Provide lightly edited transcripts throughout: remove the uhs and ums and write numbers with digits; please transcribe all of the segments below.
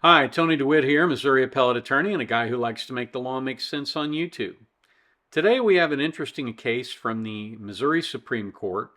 Hi, Tony DeWitt here, Missouri appellate attorney and a guy who likes to make the law make sense on YouTube. Today we have an interesting case from the Missouri Supreme Court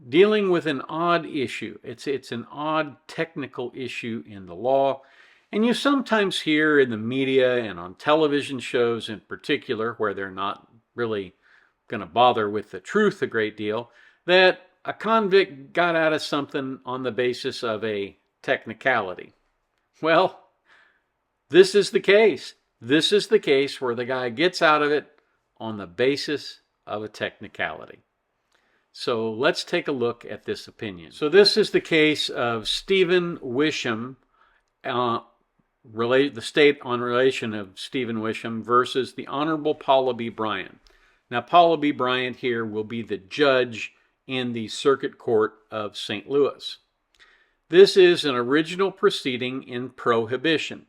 dealing with an odd issue. It's an odd technical issue in the law, and you sometimes hear in the media and on television shows in particular, where they're not really going to bother with the truth a great deal, that a convict got out of something on the basis of a technicality. Well, this is the case. This is the case where the guy gets out of it on the basis of a technicality. So let's take a look at this opinion. So this is the case of Stephen Wisham, the state on relation of Stephen Wisham versus the Honorable Paula B. Bryant. Now, Paula B. Bryant here will be the judge in the Circuit Court of St. Louis. This is an original proceeding in prohibition.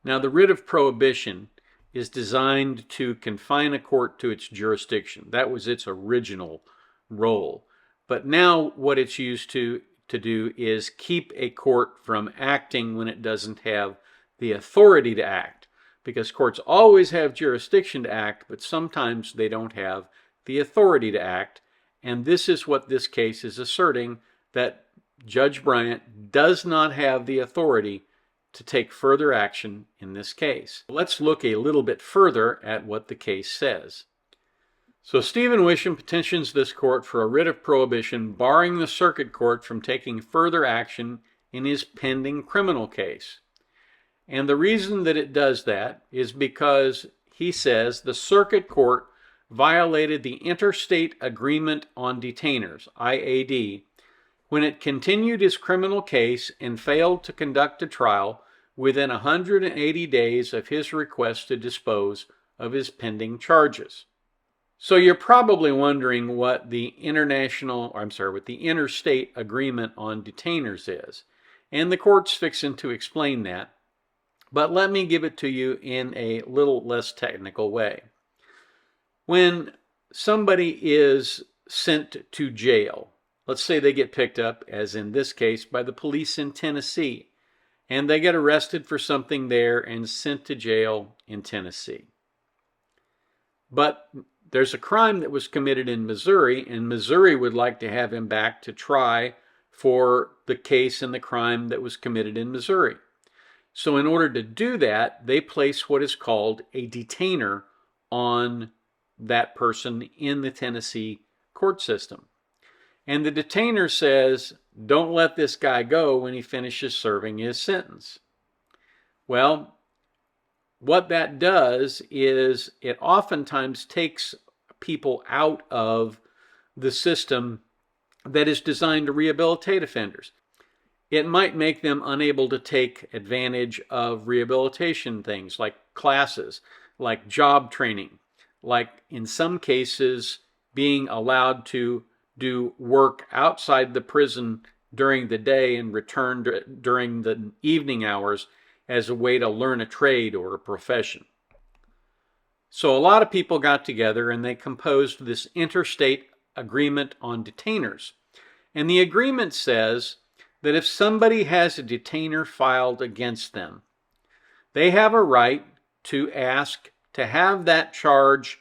Now, the writ of prohibition is designed to confine a court to its jurisdiction. That was its original role. But now what it's used to do is keep a court from acting when it doesn't have the authority to act. Because courts always have jurisdiction to act, but sometimes they don't have the authority to act. And this is what this case is asserting, that Judge Bryant does not have the authority to take further action in this case. Let's look a little bit further at what the case says. So Stephen Wisham petitions this court for a writ of prohibition barring the circuit court from taking further action in his pending criminal case. And the reason that it does that is because he says the circuit court violated the Interstate Agreement on Detainers, IAD, when it continued his criminal case and failed to conduct a trial within 180 days of his request to dispose of his pending charges. So you're probably wondering what the Interstate Agreement on Detainers is. And the court's fixing to explain that. But let me give it to you in a little less technical way. When somebody is sent to jail, let's say they get picked up, as in this case, by the police in Tennessee, and they get arrested for something there and sent to jail in Tennessee. But there's a crime that was committed in Missouri, and Missouri would like to have him back to try for the case and the crime that was committed in Missouri. So in order to do that, they place what is called a detainer on that person in the Tennessee court system. And the detainer says, don't let this guy go when he finishes serving his sentence. Well, what that does is it oftentimes takes people out of the system that is designed to rehabilitate offenders. It might make them unable to take advantage of rehabilitation things like classes, like job training, like in some cases being allowed to do work outside the prison during the day and return during the evening hours as a way to learn a trade or a profession. So a lot of people got together and they composed this Interstate Agreement on Detainers. And the agreement says that if somebody has a detainer filed against them, they have a right to ask to have that charge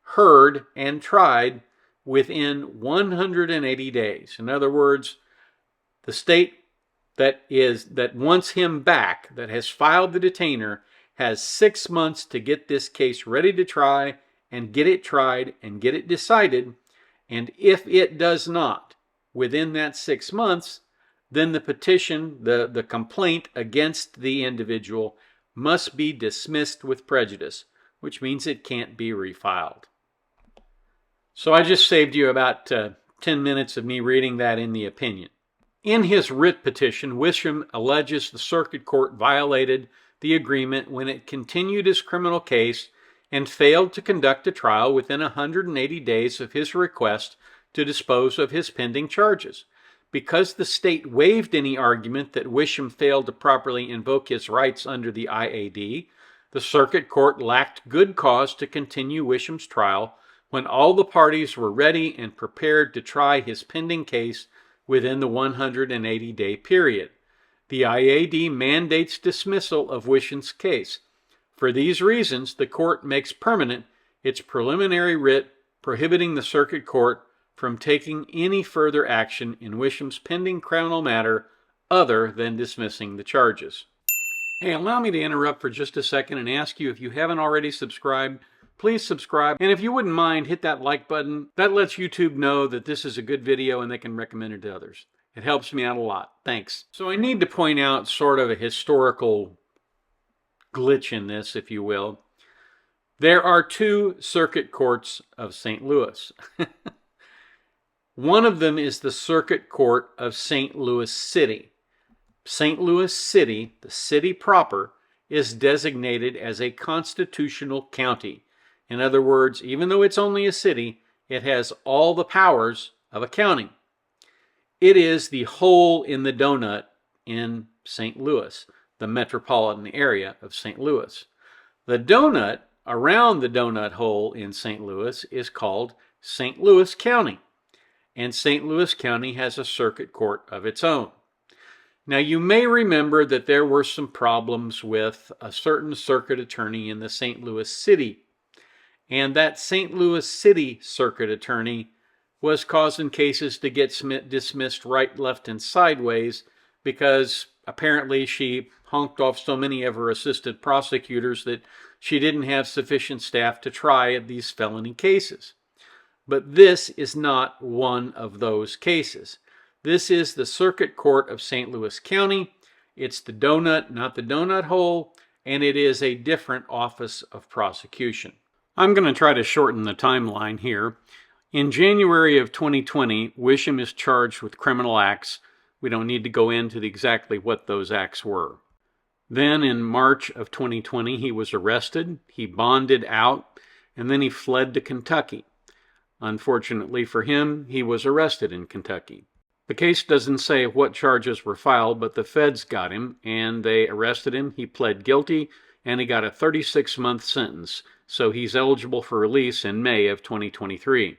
heard and tried within 180 days. In other words, the state that wants him back, that has filed the detainer, has 6 months to get this case ready to try and get it tried and get it decided. And if it does not within that 6 months, then the petition, the complaint against the individual must be dismissed with prejudice, which means it can't be refiled. So I just saved you about 10 minutes of me reading that in the opinion. In his writ petition, Wisham alleges the circuit court violated the agreement when it continued his criminal case and failed to conduct a trial within 180 days of his request to dispose of his pending charges. Because the state waived any argument that Wisham failed to properly invoke his rights under the IAD, the circuit court lacked good cause to continue Wisham's trial when all the parties were ready and prepared to try his pending case within the 180-day period. The IAD mandates dismissal of Wisham's case. For these reasons, the court makes permanent its preliminary writ prohibiting the circuit court from taking any further action in Wisham's pending criminal matter other than dismissing the charges. Hey, allow me to interrupt for just a second and ask you, if you haven't already subscribed, please subscribe. And if you wouldn't mind, hit that like button. That lets YouTube know that this is a good video and they can recommend it to others. It helps me out a lot. Thanks. So I need to point out sort of a historical glitch in this, if you will. There are two circuit courts of St. Louis. One of them is the Circuit Court of St. Louis City. St. Louis City, the city proper, is designated as a constitutional county. In other words, even though it's only a city, it has all the powers of a county. It is the hole in the donut in St. Louis, the metropolitan area of St. Louis. The donut around the donut hole in St. Louis is called St. Louis County. And St. Louis County has a circuit court of its own. Now, you may remember that there were some problems with a certain circuit attorney in the St. Louis City. And that St. Louis City circuit attorney was causing cases to get dismissed right, left, and sideways because apparently she honked off so many of her assistant prosecutors that she didn't have sufficient staff to try these felony cases. But this is not one of those cases. This is the Circuit Court of St. Louis County. It's the donut, not the donut hole, and it is a different office of prosecution. I'm going to try to shorten the timeline here. In January of 2020, Wisham is charged with criminal acts. We don't need to go into exactly what those acts were. Then in March of 2020, he was arrested, he bonded out, and then he fled to Kentucky. Unfortunately for him, he was arrested in Kentucky. The case doesn't say what charges were filed, but the feds got him, and they arrested him. He pled guilty, and he got a 36-month sentence, so he's eligible for release in May of 2023.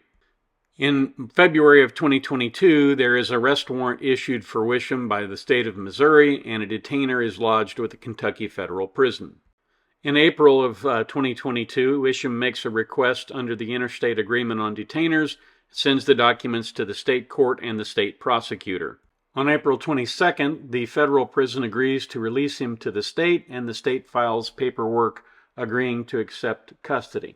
In February of 2022, there is an arrest warrant issued for Wisham by the state of Missouri, and a detainer is lodged with the Kentucky Federal Prison. In April of 2022, Wisham makes a request under the Interstate Agreement on Detainers, sends the documents to the state court and the state prosecutor. On April 22nd, the federal prison agrees to release him to the state, and the state files paperwork agreeing to accept custody.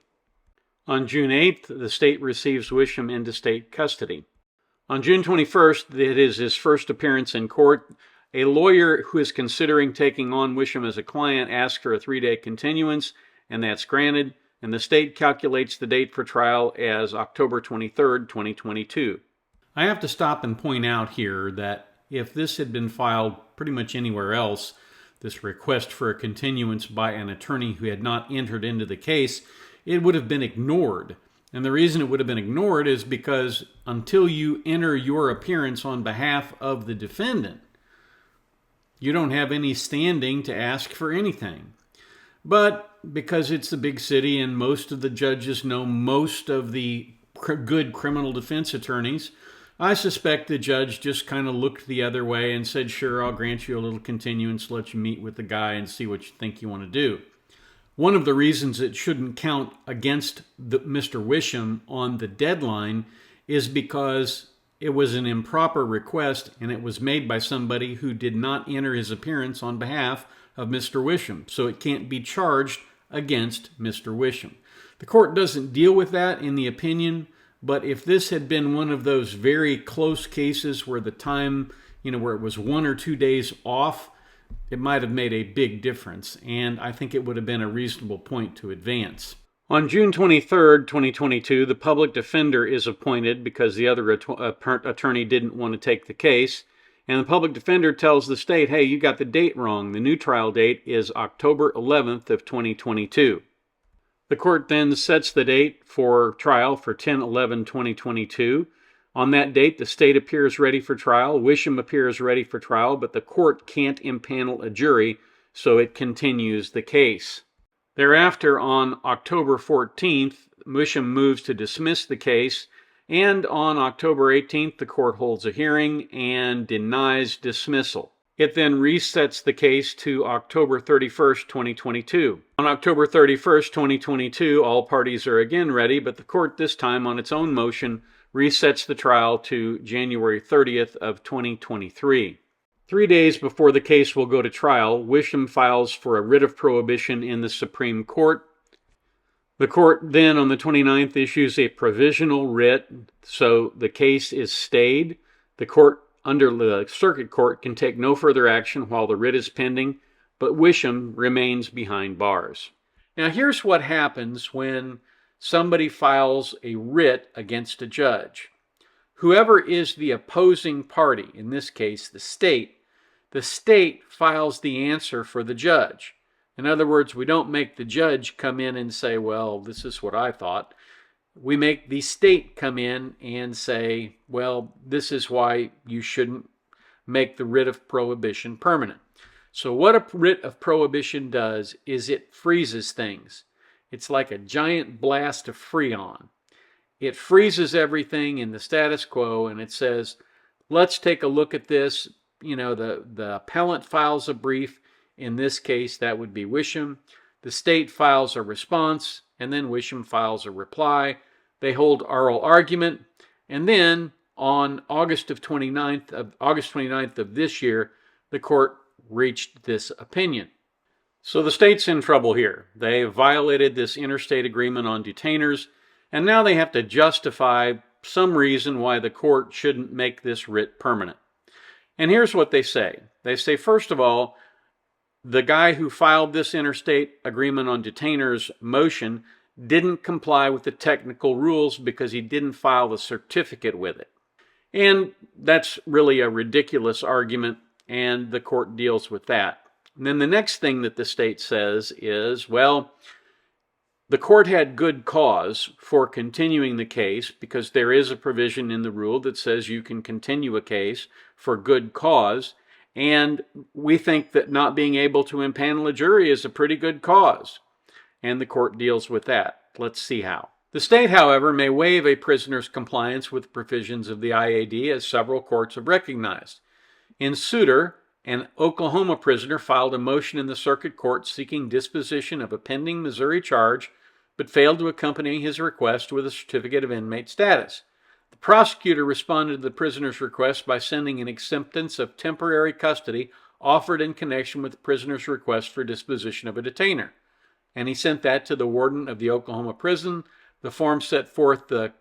On June 8th, the state receives Wisham into state custody. On June 21st, it is his first appearance in court. A lawyer who is considering taking on Wisham as a client asks for a 3-day continuance, and that's granted, and the state calculates the date for trial as October 23rd, 2022. I have to stop and point out here that if this had been filed pretty much anywhere else, this request for a continuance by an attorney who had not entered into the case, it would have been ignored. And the reason it would have been ignored is because until you enter your appearance on behalf of the defendant, you don't have any standing to ask for anything. But because it's a big city and most of the judges know most of the good criminal defense attorneys, I suspect the judge just kind of looked the other way and said, sure, I'll grant you a little continuance, let you meet with the guy and see what you think you want to do. One of the reasons it shouldn't count against Mr. Wisham on the deadline is because it was an improper request, and it was made by somebody who did not enter his appearance on behalf of Mr. Wisham, so it can't be charged against Mr. Wisham. The court doesn't deal with that in the opinion, but if this had been one of those very close cases where the time, where it was 1 or 2 days off, it might have made a big difference, and I think it would have been a reasonable point to advance. On June 23rd, 2022, the public defender is appointed because the other attorney didn't want to take the case. And the public defender tells the state, hey, you got the date wrong. The new trial date is October 11th of 2022. The court then sets the date for trial for 10/11/2022. On that date, the state appears ready for trial. Wisham appears ready for trial, but the court can't impanel a jury, so it continues the case. Thereafter, on October 14th, Wisham moves to dismiss the case, and on October 18th, the court holds a hearing and denies dismissal. It then resets the case to October 31st, 2022. On October 31st, 2022, all parties are again ready, but the court this time on its own motion resets the trial to January 30th of 2023. 3 days before the case will go to trial, Wisham files for a writ of prohibition in the Supreme Court. The court then on the 29th issues a provisional writ, so the case is stayed. The court under the circuit court can take no further action while the writ is pending, but Wisham remains behind bars. Now here's what happens when somebody files a writ against a judge. Whoever is the opposing party, in this case the state files the answer for the judge. In other words, we don't make the judge come in and say, well, this is what I thought. We make the state come in and say, well, this is why you shouldn't make the writ of prohibition permanent. So what a writ of prohibition does is it freezes things. It's like a giant blast of Freon. It freezes everything in the status quo and it says, let's take a look at this. You know, the appellant files a brief. In this case, that would be Wisham. The state files a response, and then Wisham files a reply. They hold oral argument, and then on August 29th of this year, the court reached this opinion. So the state's in trouble here. They violated this interstate agreement on detainers, and now they have to justify some reason why the court shouldn't make this writ permanent. And here's what they say. They say, first of all, the guy who filed this interstate agreement on detainers motion didn't comply with the technical rules because he didn't file the certificate with it. And that's really a ridiculous argument, and the court deals with that. And then the next thing that the state says is, well, the court had good cause for continuing the case because there is a provision in the rule that says you can continue a case for good cause. And we think that not being able to impanel a jury is a pretty good cause. And the court deals with that. Let's see how. The state, however, may waive a prisoner's compliance with provisions of the IAD, as several courts have recognized. In Souter, an Oklahoma prisoner filed a motion in the circuit court seeking disposition of a pending Missouri charge, but failed to accompany his request with a certificate of inmate status. The prosecutor responded to the prisoner's request by sending an acceptance of temporary custody offered in connection with the prisoner's request for disposition of a detainer. And he sent that to the warden of the Oklahoma prison. The form set forth the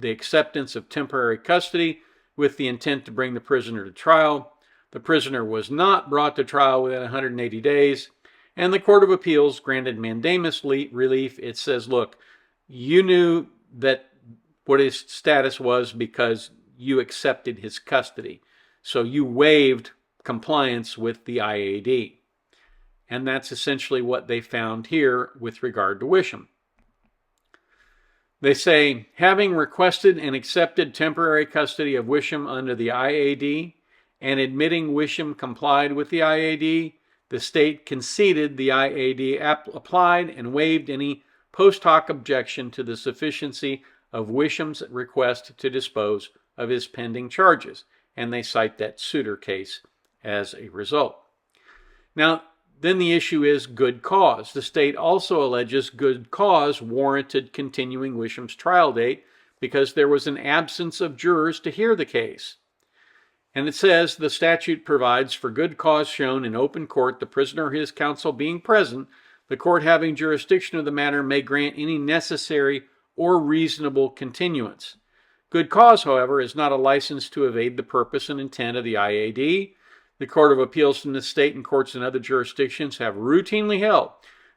acceptance of temporary custody with the intent to bring the prisoner to trial. The prisoner was not brought to trial within 180 days, and the Court of Appeals granted mandamus relief. It says, look, you knew that what his status was because you accepted his custody. So you waived compliance with the IAD. And that's essentially what they found here with regard to Wisham. They say, having requested and accepted temporary custody of Wisham under the IAD and admitting Wisham complied with the IAD, the state conceded the IAD applied and waived any post hoc objection to the sufficiency of Wisham's request to dispose of his pending charges. And they cite that Souter case as a result. Now, then the issue is good cause. The state also alleges good cause warranted continuing Wisham's trial date because there was an absence of jurors to hear the case. And it says the statute provides for good cause shown in open court, the prisoner or his counsel being present, the court having jurisdiction of the matter may grant any necessary or reasonable continuance. Good cause, however, is not a license to evade the purpose and intent of the IAD. The Court of Appeals in the state and courts in other jurisdictions have routinely held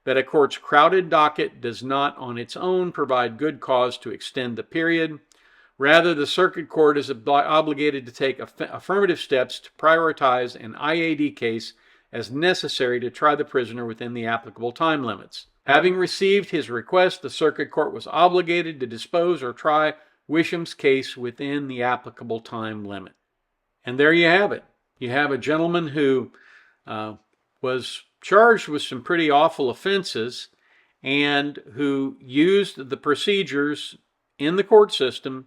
that a court's crowded docket does not on its own provide good cause to extend the period. Rather, the circuit court is obligated to take affirmative steps to prioritize an IAD case as necessary to try the prisoner within the applicable time limits. Having received his request, the circuit court was obligated to dispose or try Wisham's case within the applicable time limit. And there you have it. You have a gentleman who was charged with some pretty awful offenses and who used the procedures in the court system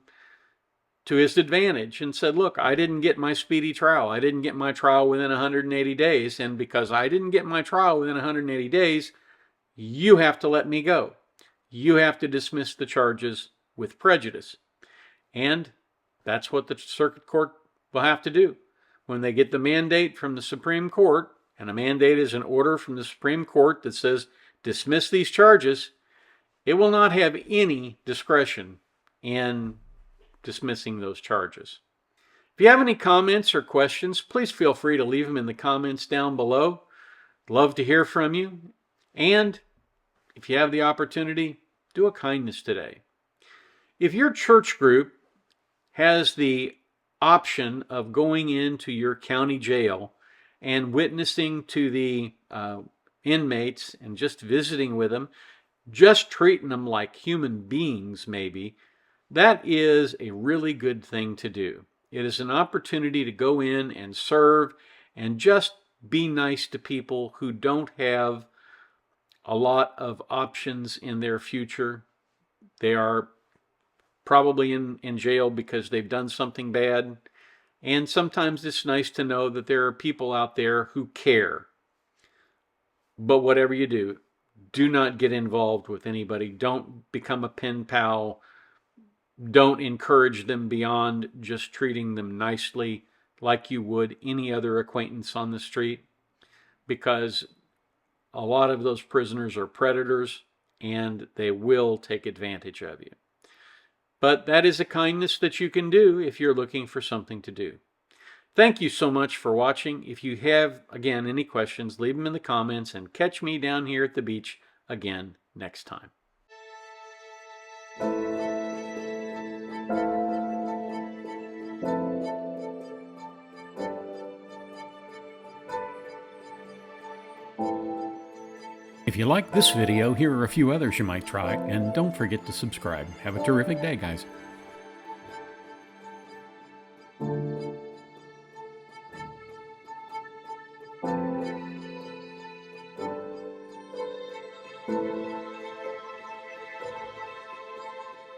to his advantage and said, look, I didn't get my speedy trial. I didn't get my trial within 180 days. And because I didn't get my trial within 180 days, you have to let me go. You have to dismiss the charges with prejudice. And that's what the circuit court will have to do. When they get the mandate from the Supreme Court, and a mandate is an order from the Supreme Court that says dismiss these charges, it will not have any discretion in dismissing those charges. If you have any comments or questions, please feel free to leave them in the comments down below. Love to hear from you. And if you have the opportunity, do a kindness today. If your church group has the option of going into your county jail and witnessing to the inmates and just visiting with them, just treating them like human beings maybe, that is a really good thing to do. It is an opportunity to go in and serve and just be nice to people who don't have a lot of options in their future. They are probably in jail because they've done something bad. And sometimes it's nice to know that there are people out there who care. But whatever you do, do not get involved with anybody. Don't become a pen pal. Don't encourage them beyond just treating them nicely like you would any other acquaintance on the street, because a lot of those prisoners are predators and they will take advantage of you. But that is a kindness that you can do if you're looking for something to do. Thank you so much for watching. If you have, again, any questions, leave them in the comments and catch me down here at the beach again next time. If you like this video, here are a few others you might try, and don't forget to subscribe. Have a terrific day, guys.